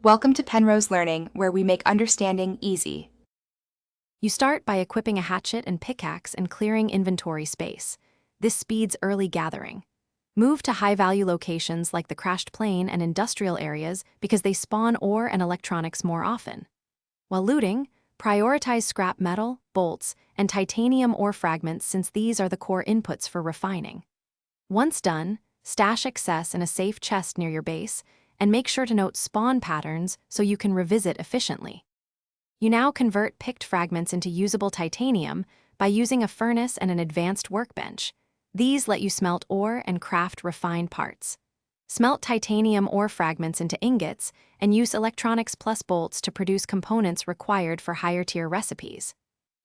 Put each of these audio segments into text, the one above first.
Welcome to Penrose Learning, where we make understanding easy. You start by equipping a hatchet and pickaxe and clearing inventory space. This speeds early gathering. Move to high-value locations like the crashed plane and industrial areas because they spawn ore and electronics more often. While looting, prioritize scrap metal, bolts, and titanium ore fragments since these are the core inputs for refining. Once done, stash excess in a safe chest near your base, and make sure to note spawn patterns so you can revisit efficiently. You now convert picked fragments into usable titanium by using a furnace and an advanced workbench. These let you smelt ore and craft refined parts. Smelt titanium ore fragments into ingots and use electronics plus bolts to produce components required for higher-tier recipes.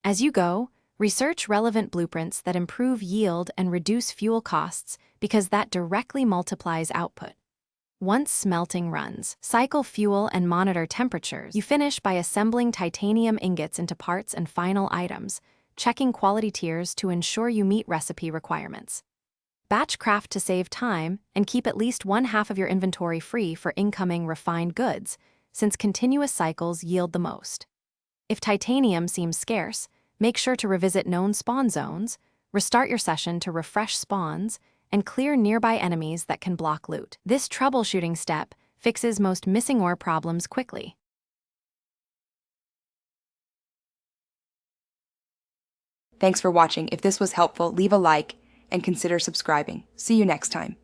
As you go, research relevant blueprints that improve yield and reduce fuel costs because that directly multiplies output. Once smelting runs, cycle fuel and monitor temperatures. You finish by assembling titanium ingots into parts and final items, checking quality tiers to ensure you meet recipe requirements. Batch craft to save time and keep at least one half of your inventory free for incoming refined goods, since continuous cycles yield the most. If titanium seems scarce, make sure to revisit known spawn zones, restart your session to refresh spawns, and clear nearby enemies that can block loot. This troubleshooting step fixes most missing ore problems quickly. Thanks for watching. If this was helpful, leave a like and consider subscribing. See you next time.